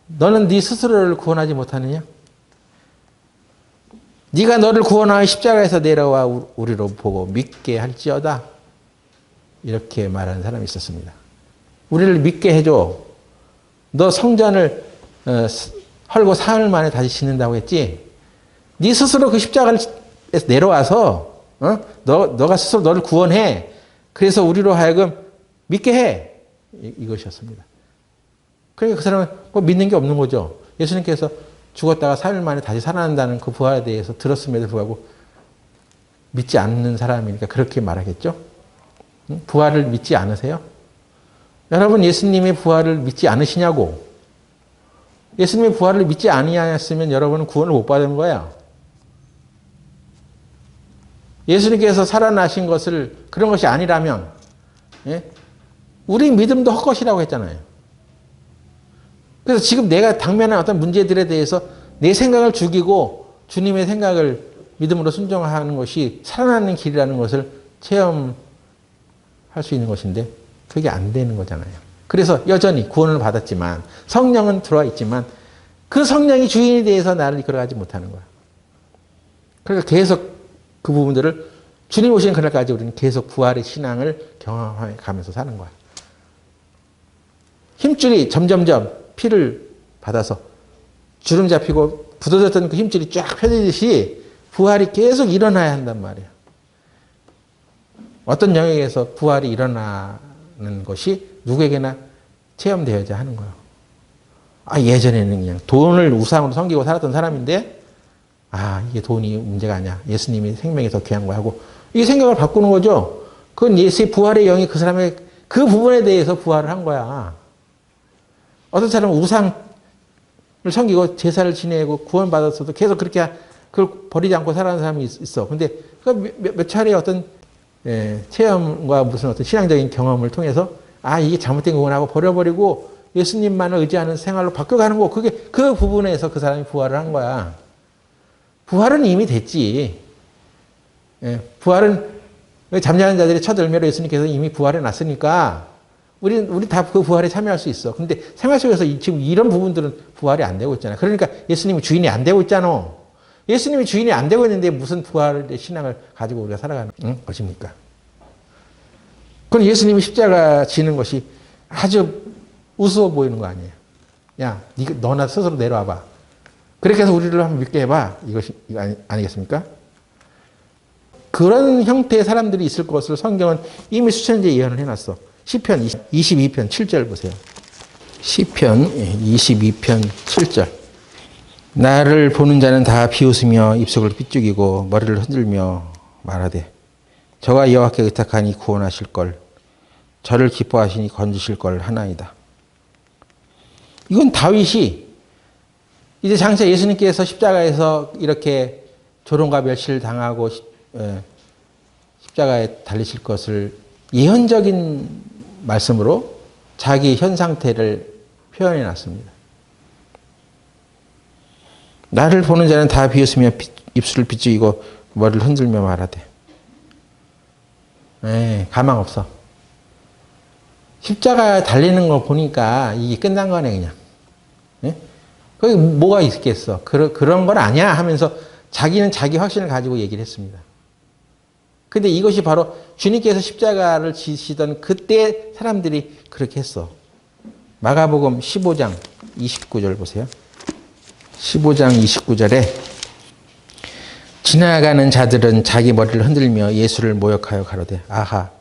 너는 네 스스로를 구원하지 못하느냐? 네가 너를 구원하여 십자가에서 내려와 우리로 보고 믿게 할지어다. 이렇게 말하는 사람이 있었습니다. 우리를 믿게 해줘. 너 성전을 헐고 사흘 만에 다시 짓는다고 했지? 네 스스로 그 십자가에서 내려와서 너가 스스로 너를 구원해. 그래서 우리로 하여금 믿게 해. 이것이었습니다. 그러니까 그 사람은 뭐 믿는 게 없는 거죠. 예수님께서 죽었다가 3일 만에 다시 살아난다는 그 부활에 대해서 들었음에도 불구하고 믿지 않는 사람이니까 그렇게 말하겠죠. 부활을 믿지 않으세요? 여러분 예수님의 부활을 믿지 않으시냐고. 예수님의 부활을 믿지 아니하였으면 여러분은 구원을 못 받은 거예요. 예수님께서 살아나신 것을 그런 것이 아니라면 우리 믿음도 헛것이라고 했잖아요. 그래서 지금 내가 당면한 어떤 문제들에 대해서 내 생각을 죽이고 주님의 생각을 믿음으로 순종하는 것이 살아나는 길이라는 것을 체험할 수 있는 것인데 그게 안 되는 거잖아요. 그래서 여전히 구원을 받았지만 성령은 들어와 있지만 그 성령이 주인에 대해서 나를 이끌어가지 못하는 거야. 그러니까 계속 그 부분들을 주님 오시는 그날까지 우리는 계속 부활의 신앙을 경험해 가면서 사는 거야. 힘줄이 점점점 피를 받아서 주름 잡히고 부서졌던 그 힘줄이 쫙 펴지듯이 부활이 계속 일어나야 한단 말이에요. 어떤 영역에서 부활이 일어나는 것이 누구에게나 체험되어야 하는 거예요. 아, 예전에는 그냥 돈을 우상으로 섬기고 살았던 사람인데 아, 이게 돈이 문제가 아니야. 예수님이 생명이 더 귀한 거야 하고 이 생각을 바꾸는 거죠. 그건 예수의 부활의 영이 그 사람의 그 부분에 대해서 부활을 한 거야. 어떤 사람은 우상을 섬기고 제사를 지내고 구원받았어도 계속 그렇게 그걸 버리지 않고 살아가는 사람이 있어. 근데 몇 차례 어떤 체험과 무슨 어떤 신앙적인 경험을 통해서 아, 이게 잘못된 거구나 하고 버려버리고 예수님만을 의지하는 생활로 바뀌어가는 거. 그게 그 부분에서 그 사람이 부활을 한 거야. 부활은 이미 됐지. 부활은 잠자는 자들의 첫 열매로 예수님께서 이미 부활해 놨으니까 우리 다 그 부활에 참여할 수 있어. 근데 생활 속에서 지금 이런 부분들은 부활이 안 되고 있잖아. 그러니까 예수님이 주인이 안 되고 있잖아. 예수님이 주인이 안 되고 있는데 무슨 부활의 신앙을 가지고 우리가 살아가는 것입니까? 그건 예수님이 십자가 지는 것이 아주 우스워 보이는 거 아니에요. 야, 너나 스스로 내려와봐. 그렇게 해서 우리를 한번 믿게 해봐. 이거 아니겠습니까? 그런 형태의 사람들이 있을 것을 성경은 이미 수천째 예언을 해놨어. 시편 22편 7절 보세요. 시편 22편 7절. 나를 보는 자는 다 비웃으며 입속을 삐죽이고 머리를 흔들며 말하되 저가 여호와께 의탁하니 구원하실 걸, 저를 기뻐하시니 건지실 걸 하나이다. 이건 다윗이 이제 장차 예수님께서 십자가에서 이렇게 조롱과 멸시를 당하고 십자가에 달리실 것을 예언적인 말씀으로 자기 현 상태를 표현해 놨습니다. 나를 보는 자는 다 비웃으며 입술을 삐죽이고 머리를 흔들며 말하되 가망 없어. 십자가에 달리는 거 보니까 이게 끝난 거네 그냥. 거기 뭐가 있겠어. 그런 건 아니야 하면서 자기는 자기 확신을 가지고 얘기를 했습니다. 근데 이것이 바로 주님께서 십자가를 지시던 그때 사람들이 그렇게 했어. 마가복음 15장 29절 보세요. 15장 29절에 지나가는 자들은 자기 머리를 흔들며 예수를 모욕하여 가로되 아하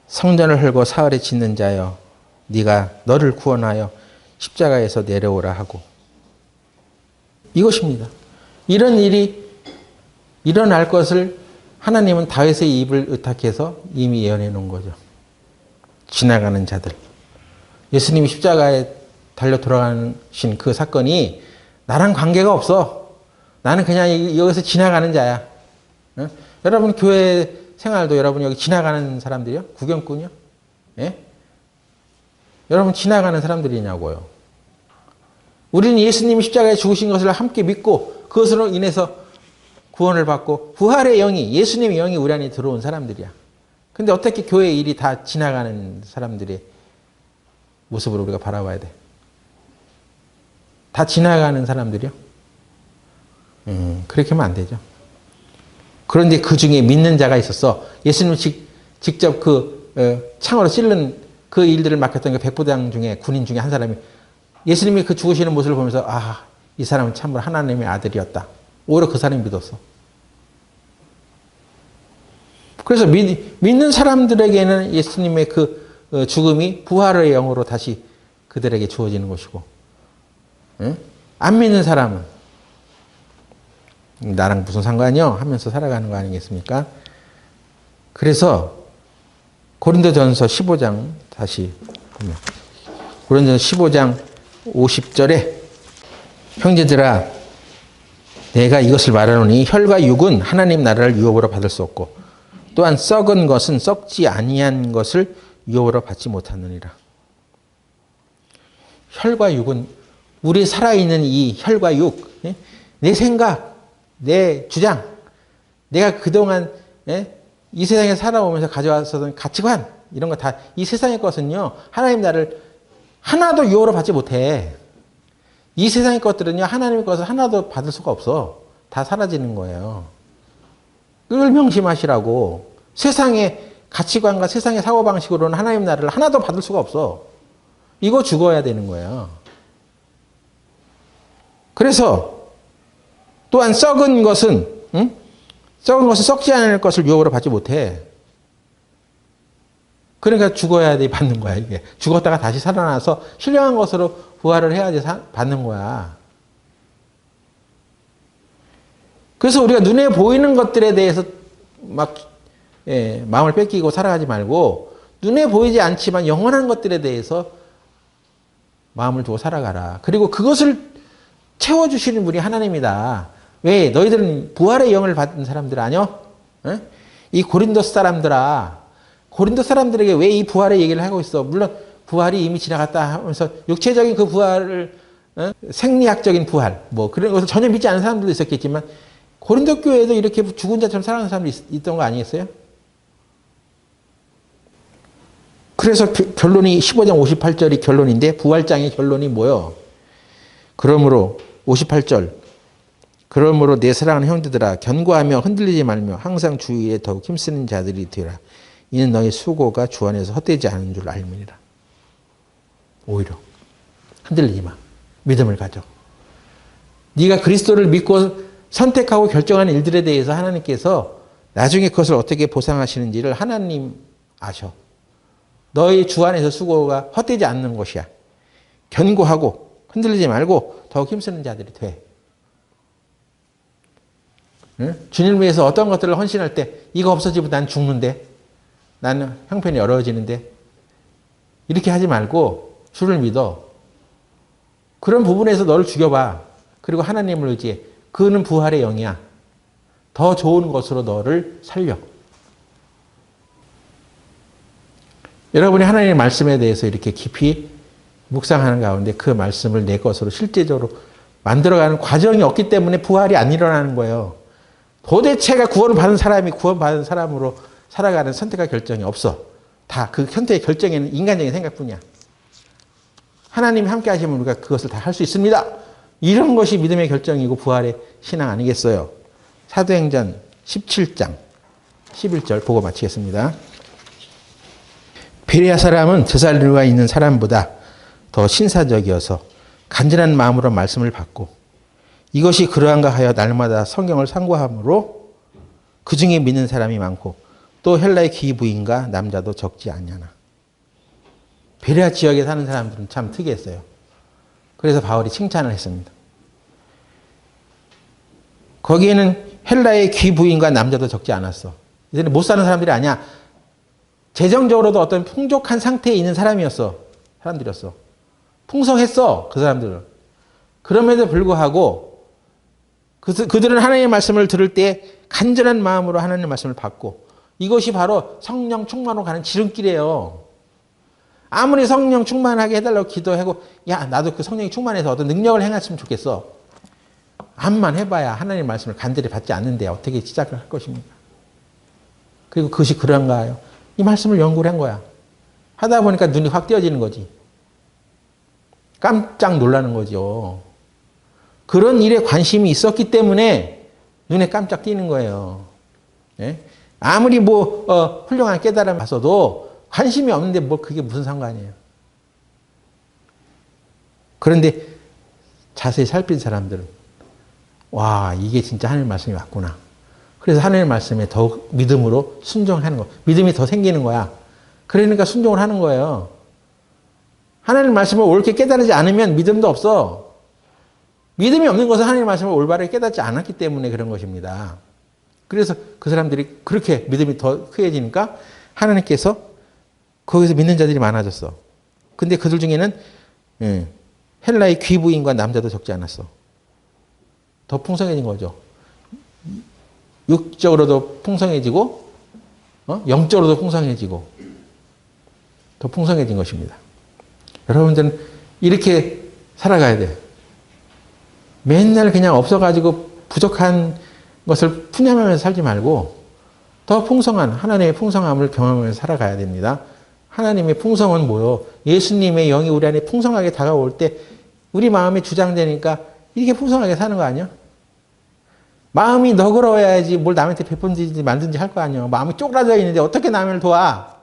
성전을 헐고 사흘에 짓는 자여 네가 너를 구원하여 십자가에서 내려오라 하고 이것입니다. 이런 일이 일어날 것을 하나님은 다윗의 입을 의탁해서 이미 예언해 놓은 거죠. 지나가는 자들. 예수님이 십자가에 달려 돌아가신 그 사건이 나랑 관계가 없어. 나는 그냥 여기서 지나가는 자야. 어? 여러분 교회 생활도 여러분 여기 지나가는 사람들이요? 구경꾼이요? 예? 여러분 지나가는 사람들이냐고요. 우리는 예수님이 십자가에 죽으신 것을 함께 믿고 그것으로 인해서 구원을 받고 부활의 영이 예수님의 영이 우리 안에 들어온 사람들이야. 근데 어떻게 교회 일이 다 지나가는 사람들의 모습으로 우리가 바라봐야 돼? 다 지나가는 사람들이요? 그렇게 하면 안 되죠. 그런데 그 중에 믿는 자가 있었어. 예수님 직접 창으로 찔른 그 일들을 맡겼던 그 백부장 중에 군인 중에 한 사람이 예수님이 그 죽으시는 모습을 보면서 이 사람은 참으로 하나님의 아들이었다. 오히려 그 사람이 믿었어. 그래서 믿는 사람들에게는 예수님의 그 죽음이 부활의 영으로 다시 그들에게 주어지는 것이고, 안 믿는 사람은 나랑 무슨 상관이요? 하면서 살아가는 거 아니겠습니까? 그래서 고린도전서 15장 다시 보면 고린도전서 15장 50절에 형제들아 내가 이것을 말하노니 혈과 육은 하나님 나라를 유업으로 받을 수 없고 또한 썩은 것은 썩지 아니한 것을 유업으로 받지 못하느니라. 혈과 육은 우리 살아있는 이 혈과 육, 내 생각, 내 주장, 내가 그동안 이 세상에 살아오면서 가져왔었던 가치관 이런 거 다 이 세상의 것은요 하나님 나라를 하나도 유업으로 받지 못해. 이 세상의 것들은요 하나님의 것을 하나도 받을 수가 없어. 다 사라지는 거예요. 그걸 명심하시라고. 세상의 가치관과 세상의 사고방식으로는 하나님 나라를 하나도 받을 수가 없어. 이거 죽어야 되는 거예요. 그래서 또한 썩은 것은 썩지 않을 것을 유업으로 받지 못해. 그러니까 죽어야 돼 받는 거야 이게. 죽었다가 다시 살아나서 신령한 것으로 부활을 해야지 받는 거야. 그래서 우리가 눈에 보이는 것들에 대해서 막 마음을 뺏기고 살아가지 말고 눈에 보이지 않지만 영원한 것들에 대해서 마음을 두고 살아가라. 그리고 그것을 채워주시는 분이 하나님이다. 왜? 너희들은 부활의 영을 받은 사람들 아니요? 이 고린도 사람들아, 고린도 사람들에게 왜 이 부활의 얘기를 하고 있어? 물론 부활이 이미 지나갔다 하면서 육체적인 그 부활을 생리학적인 부활 뭐 그런 것을 전혀 믿지 않는 사람들도 있었겠지만 고린도 교회에도 이렇게 죽은 자처럼 살아가는 사람들이 있던 거 아니겠어요? 그래서 결론이 15장 58절이 결론인데 부활장의 결론이 뭐예요? 그러므로 58절 그러므로 내 사랑하는 형제들아 견고하며 흔들리지 말며 항상 주위에 더욱 힘쓰는 자들이 되라. 이는 너희 수고가 주 안에서 헛되지 않은 줄 알미니라. 오히려 흔들리지 마. 믿음을 가져. 네가 그리스도를 믿고 선택하고 결정하는 일들에 대해서 하나님께서 나중에 그것을 어떻게 보상하시는지를 하나님 아셔. 너의 주 안에서 수고가 헛되지 않는 것이야. 견고하고 흔들리지 말고 더욱 힘쓰는 자들이 돼. 응? 주님을 위해서 어떤 것들을 헌신할 때 이거 없어지면 난 죽는데, 나는 형편이 어려워지는데, 이렇게 하지 말고 주를 믿어. 그런 부분에서 너를 죽여봐. 그리고 하나님을 의지해. 그는 부활의 영이야. 더 좋은 것으로 너를 살려. 여러분이 하나님의 말씀에 대해서 이렇게 깊이 묵상하는 가운데 그 말씀을 내 것으로 실제적으로 만들어가는 과정이 없기 때문에 부활이 안 일어나는 거예요. 도대체가 구원받은 사람이 구원받은 사람으로 살아가는 선택과 결정이 없어. 다 그 선택의 결정에는 인간적인 생각뿐이야. 하나님이 함께 하시면 우리가 그것을 다 할 수 있습니다. 이런 것이 믿음의 결정이고 부활의 신앙 아니겠어요? 사도행전 17장 11절 보고 마치겠습니다. 베레아 사람은 드살로니가에 있는 사람보다 더 신사적이어서 간절한 마음으로 말씀을 받고 이것이 그러한가 하여 날마다 성경을 상고함으로 그 중에 믿는 사람이 많고 또 헬라의 귀부인과 남자도 적지 않냐나. 베레아 지역에 사는 사람들은 참 특이했어요. 그래서 바울이 칭찬을 했습니다. 거기에는 헬라의 귀부인과 남자도 적지 않았어. 이제는 못 사는 사람들이 아니야. 재정적으로도 어떤 풍족한 상태에 있는 사람들이었어. 풍성했어, 그 사람들은. 그럼에도 불구하고 그들은 하나님의 말씀을 들을 때 간절한 마음으로 하나님의 말씀을 받고 이것이 바로 성령 충만으로 가는 지름길이에요. 아무리 성령 충만하게 해달라고 기도하고 야 나도 그 성령이 충만해서 어떤 능력을 행했으면 좋겠어. 암만 해봐야 하나님의 말씀을 간절히 받지 않는데 어떻게 시작을 할 것입니까? 그리고 그것이 그런가 하여 이 말씀을 연구를 한 거야. 하다 보니까 눈이 확 띄어지는 거지. 깜짝 놀라는 거죠. 그런 일에 관심이 있었기 때문에 눈에 깜짝 띄는 거예요. 예? 아무리 훌륭한 깨달음을 봤어도 관심이 없는데 그게 무슨 상관이에요. 그런데 자세히 살핀 사람들은 와 이게 진짜 하나님의 말씀이 맞구나. 그래서 하나님의 말씀에 더욱 믿음으로 순종하는 거. 믿음이 더 생기는 거야. 그러니까 순종을 하는 거예요. 하나님의 말씀을 옳게 깨달지 않으면 믿음도 없어. 믿음이 없는 것은 하나님의 말씀을 올바르게 깨닫지 않았기 때문에 그런 것입니다. 그래서 그 사람들이 그렇게 믿음이 더 크해지니까 하나님께서 거기서 믿는 자들이 많아졌어. 근데 그들 중에는 헬라의 귀부인과 남자도 적지 않았어. 더 풍성해진 거죠. 육적으로도 풍성해지고 영적으로도 풍성해지고 더 풍성해진 것입니다. 여러분들은 이렇게 살아가야 돼. 맨날 그냥 없어가지고 부족한 것을 푸념하면서 살지 말고 더 풍성한 하나님의 풍성함을 경험하면서 살아가야 됩니다. 하나님의 풍성은 뭐요? 예수님의 영이 우리 안에 풍성하게 다가올 때 우리 마음이 주장되니까 이렇게 풍성하게 사는 거 아니야? 마음이 너그러워야지 뭘 남한테 베푼지 만든지 할 거 아니야. 마음이 쪼그라져 있는데 어떻게 남을 도와?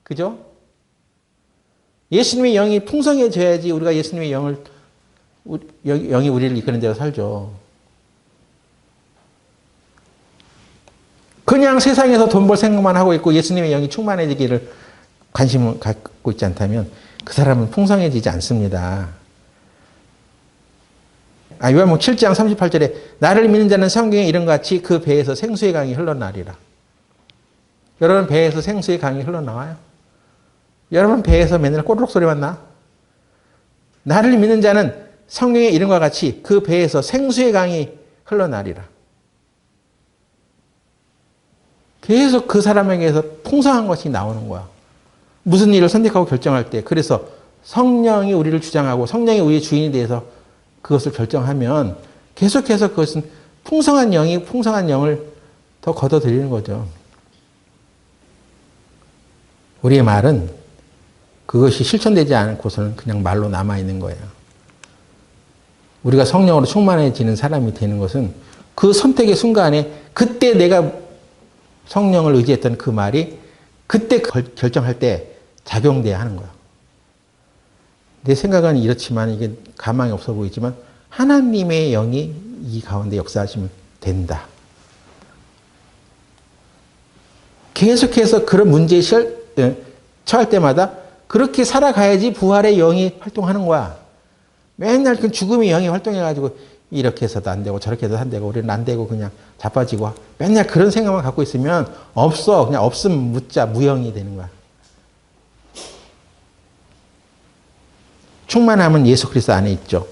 그죠? 예수님의 영이 풍성해져야지 우리가 예수님의 영이 우리를 이끄는 대로 살죠. 그냥 세상에서 돈 벌 생각만 하고 있고 예수님의 영이 충만해지기를 관심을 갖고 있지 않다면 그 사람은 풍성해지지 않습니다. 요한복음 7장 38절에 나를 믿는 자는 성경에 이름과 같이 그 배에서 생수의 강이 흘러나리라. 여러분 배에서 생수의 강이 흘러나와요? 여러분 배에서 맨날 꼬르륵 소리만 나? 나를 믿는 자는 성경의 이름과 같이 그 배에서 생수의 강이 흘러나리라. 계속 그 사람에게서 풍성한 것이 나오는 거야. 무슨 일을 선택하고 결정할 때. 그래서 성령이 우리를 주장하고 성령이 우리의 주인이 돼서 그것을 결정하면 계속해서 그것은 풍성한 영을 더 걷어들이는 거죠. 우리의 말은 그것이 실천되지 않고서는 그냥 말로 남아있는 거예요. 우리가 성령으로 충만해지는 사람이 되는 것은 그 선택의 순간에 그때 내가 성령을 의지했던 그 말이 그때 결정할 때 작용돼야 하는 거야. 내 생각은 이렇지만 이게 가망이 없어 보이지만 하나님의 영이 이 가운데 역사하시면 된다. 계속해서 그런 문제에 처할 때마다 그렇게 살아가야지 부활의 영이 활동하는 거야. 맨날 그 죽음의 영이 활동해가지고 이렇게 해서도 안 되고 저렇게 해서도 안 되고 우리는 안 되고 그냥 자빠지고 맨날 그런 생각만 갖고 있으면 없어. 그냥 없으면 묻자 무영이 되는 거야. 충만함은 예수 그리스도 안에 있죠.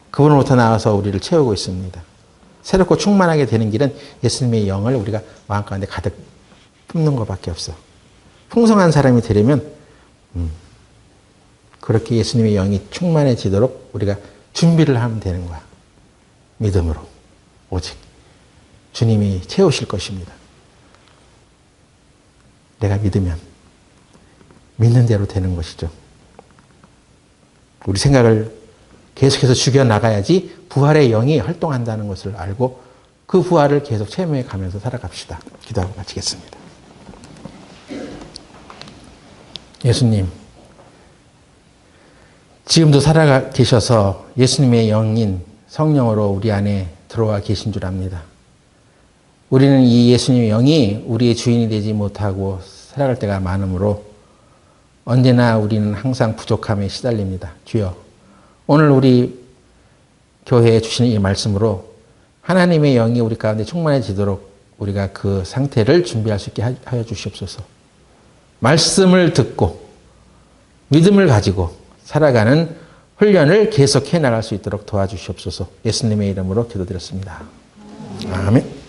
그분으로부터 나와서 우리를 채우고 있습니다. 새롭고 충만하게 되는 길은 예수님의 영을 우리가 마음 가운데 가득 뿜는 것밖에 없어. 풍성한 사람이 되려면 그렇게 예수님의 영이 충만해지도록 우리가 준비를 하면 되는 거야. 믿음으로. 오직 주님이 채우실 것입니다. 내가 믿으면 믿는 대로 되는 것이죠. 우리 생각을 계속해서 죽여나가야지 부활의 영이 활동한다는 것을 알고 그 부활을 계속 체험해 가면서 살아갑시다. 기도하고 마치겠습니다. 예수님, 지금도 살아 계셔서 예수님의 영인 성령으로 우리 안에 들어와 계신 줄 압니다. 우리는 이 예수님의 영이 우리의 주인이 되지 못하고 살아갈 때가 많으므로 언제나 우리는 항상 부족함에 시달립니다. 주여, 오늘 우리 교회에 주시는 이 말씀으로 하나님의 영이 우리 가운데 충만해지도록 우리가 그 상태를 준비할 수 있게 하여 주시옵소서. 말씀을 듣고 믿음을 가지고 살아가는 훈련을 계속해 나갈 수 있도록 도와주시옵소서. 예수님의 이름으로 기도드렸습니다. 아멘.